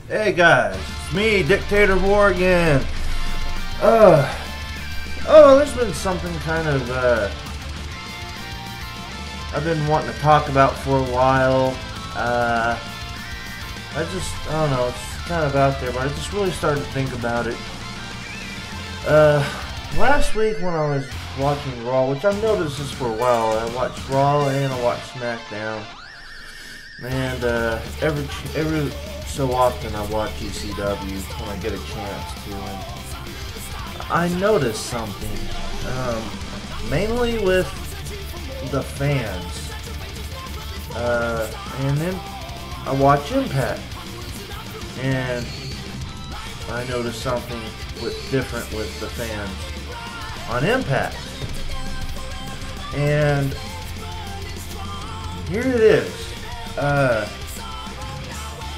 Hey guys, it's me, Dictator War again. There's been something kind of, I've been wanting to talk about for a while. I don't know, it's kind of out there, but I just really started to think about it. Last week when I was watching Raw, which I've noticed this for a while, I watched Raw and I watched SmackDown. And, every so often I watch ECW when I get a chance to, and I noticed something, mainly with the fans, and then I watch Impact, and I noticed something different with the fans on Impact, and here it is.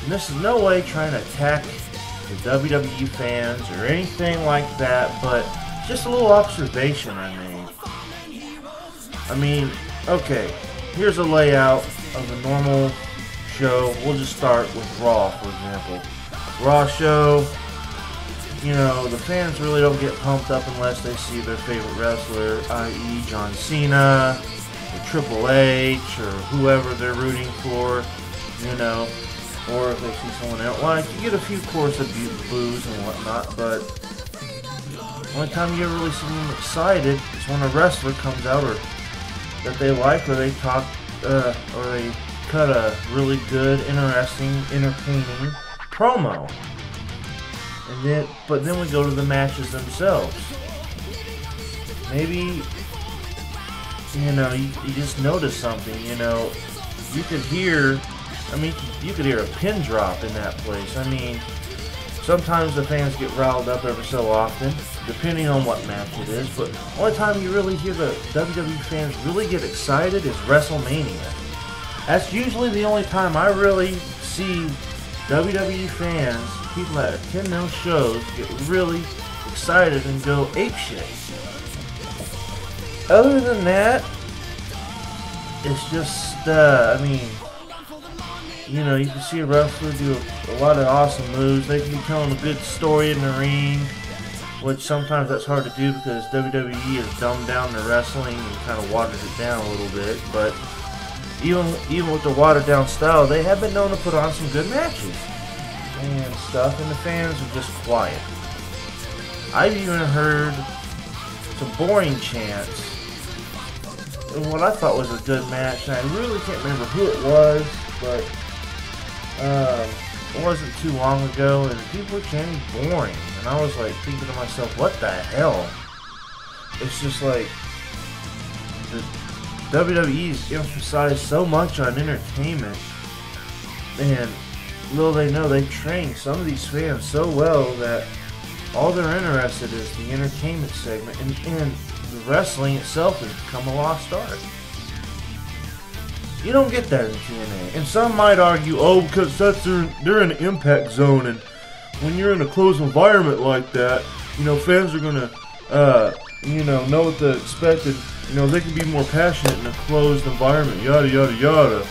And this is no way trying to attack the WWE fans or anything like that, but just a little observation I made. I mean, okay, here's a layout of a normal show. We'll just start with Raw, for example. Raw show, you know, the fans really don't get pumped up unless they see their favorite wrestler, i.e. John Cena, or Triple H, or whoever they're rooting for, you know. Or if they see someone else, like, you get a few chorus of boos and whatnot, but the only time you ever really see them excited is when a wrestler comes out or that they like, or they talk, or they cut a really good, interesting, entertaining promo. But then we go to the matches themselves. Maybe, you know, you just notice something, you know, you could hear. I mean, you could hear a pin drop in that place. I mean, sometimes the fans get riled up every so often, depending on what match it is, but the only time you really hear the WWE fans really get excited is WrestleMania. That's usually the only time I really see WWE fans, people that attend those shows, get really excited and go apeshit. Other than that, it's just, I mean, you know, you can see a wrestler do a lot of awesome moves. They can be telling a good story in the ring, which sometimes that's hard to do because WWE has dumbed down their wrestling and kind of watered it down a little bit. But even with the watered down style, they have been known to put on some good matches and stuff, and the fans are just quiet. I've even heard some boring chants in what I thought was a good match, and I really can't remember who it was, but it wasn't too long ago, and people were chanting boring, and I was like thinking to myself, what the hell? It's just like the WWE's emphasized so much on entertainment, and little they know they train some of these fans so well that all they're interested is the entertainment segment, and the wrestling itself has become a lost art. You don't get that in TNA. And some might argue, oh, because they're in an impact zone, and when you're in a closed environment like that, you know, fans are going to, you know what to expect, and, you know, they can be more passionate in a closed environment, yada, yada, yada.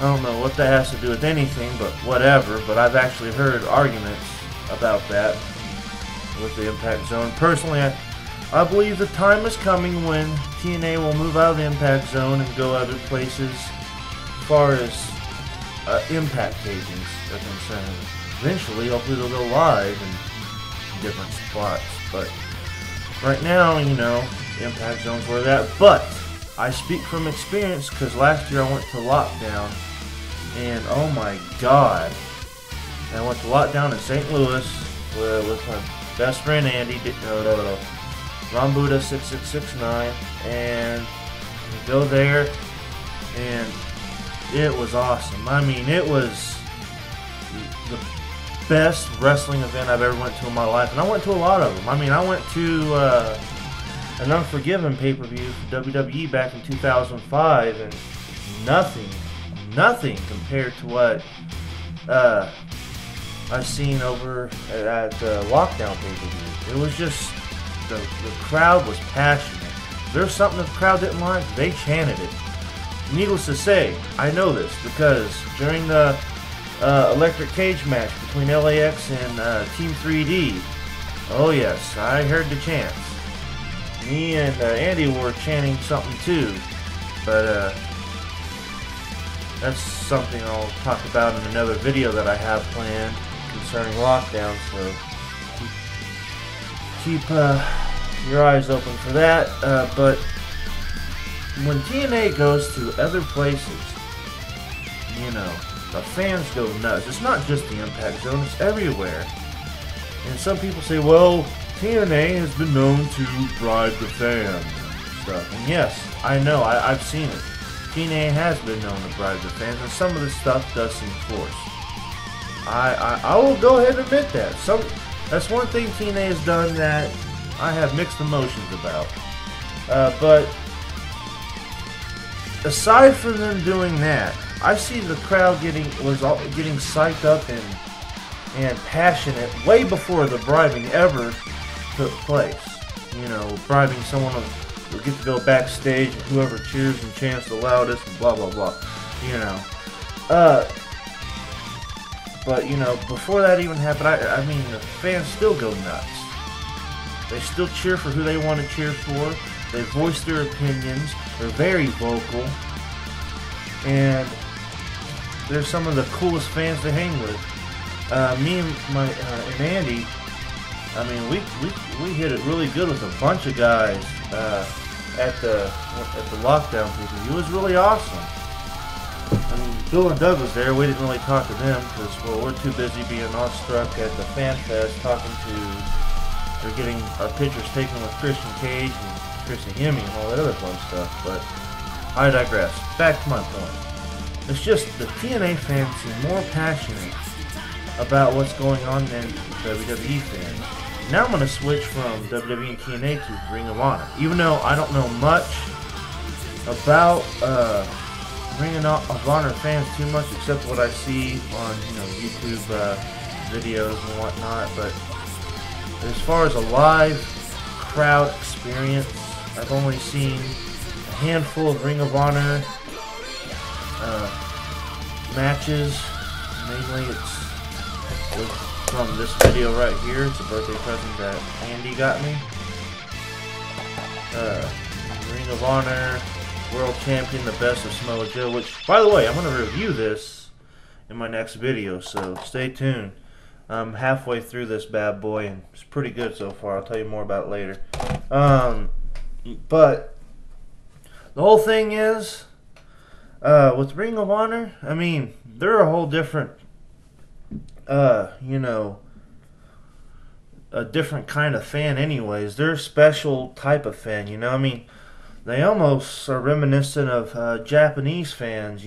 I don't know what that has to do with anything, but whatever. But I've actually heard arguments about that with the impact zone. Personally, I believe the time is coming when TNA will move out of the impact zone and go other places as far as impact tapings are concerned. Eventually, hopefully they'll go live in different spots. But right now, you know, impact zone's where that. But I speak from experience because last year I went to Lockdown, and oh my god, I went to Lockdown in St. Louis with my best friend Andy, Ron Buddha 6669, and we go there, and it was awesome. I mean, it was the best wrestling event I've ever went to in my life, and I went to a lot of them. I mean, I went to an Unforgiven pay-per-view for WWE back in 2005, and nothing compared to what I've seen over at Lockdown pay-per-view. It was just, the crowd was passionate. If there was something the crowd didn't like, they chanted it. Needless to say, I know this because during the electric cage match between LAX and Team 3D. Oh yes, I heard the chants. Me and Andy were chanting something too, but that's something I'll talk about in another video that I have planned concerning lockdown, so keep your eyes open for that. But when TNA goes to other places, you know, the fans go nuts. It's not just the Impact Zone, it's everywhere. And some people say, well, TNA has been known to bribe the fans and stuff. And yes, I know, I've seen it. TNA has been known to bribe the fans, and some of the stuff does seem forced. I will go ahead and admit that. That's one thing TNA has done that I have mixed emotions about. But aside from them doing that, I see the crowd getting psyched up and passionate way before the bribing ever took place. You know, bribing someone will get to go backstage, and whoever cheers and chants the loudest, and blah blah blah. You know, but you know, before that even happened, I mean, the fans still go nuts. They still cheer for who they want to cheer for. They voice their opinions. They're very vocal, and they're some of the coolest fans to hang with. Me and and Andy, I mean, we hit it really good with a bunch of guys at the lockdown people. It was really awesome. I mean, Bill and Doug was there. We didn't really talk to them because, well, we're too busy being awestruck at the Fan Fest, they're getting our pictures taken with Christian Cage and Chris and Hemi and all that other fun stuff. But I digress. Back to my point. It's just the TNA fans seem more passionate about what's going on than WWE fans. Now I'm going to switch from WWE and TNA to Ring of Honor. Even though I don't know much about Ring of Honor fans too much, except what I see on YouTube videos and whatnot. But as far as a live crowd experience, I've only seen a handful of Ring of Honor matches. Mainly it's from this video right here. It's a birthday present that Andy got me. Ring of Honor World Champion, the Best of Samoa Joe, which, by the way, I'm going to review this in my next video, so stay tuned. I'm halfway through this bad boy, and it's pretty good so far. I'll tell you more about it later. But the whole thing is, with Ring of Honor, I mean, they're a whole different, a different kind of fan anyways. They're a special type of fan, I mean, they almost are reminiscent of Japanese fans,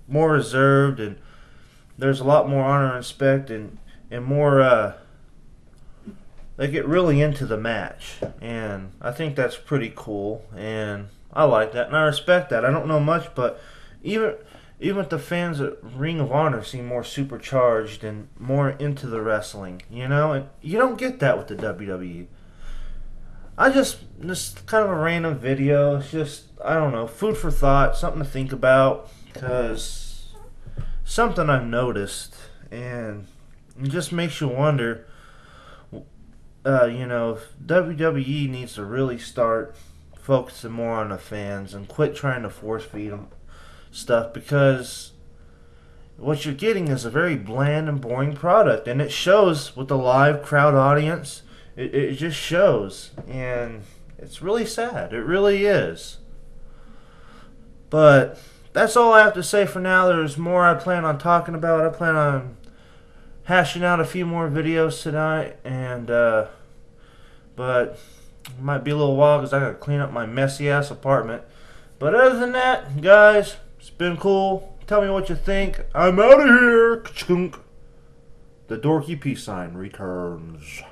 more reserved, and there's a lot more honor and respect, and more, they get really into the match, and I think that's pretty cool, and I like that, and I respect that. I don't know much, but even the fans at Ring of Honor seem more supercharged and more into the wrestling, and you don't get that with the WWE. This kind of a random video. It's just, I don't know, food for thought, something to think about, because something I've noticed, and it just makes you wonder, if WWE needs to really start focusing more on the fans and quit trying to force feed them stuff, because what you're getting is a very bland and boring product, and it shows with the live crowd audience. It just shows, and it's really sad. It really is. But that's all I have to say for now. There's more I plan on talking about. I plan on hashing out a few more videos tonight, and but it might be a little while because I gotta clean up my messy ass apartment. But other than that, guys, it's been cool. Tell me what you think. I'm out of here. Ka-chunk. The dorky peace sign returns.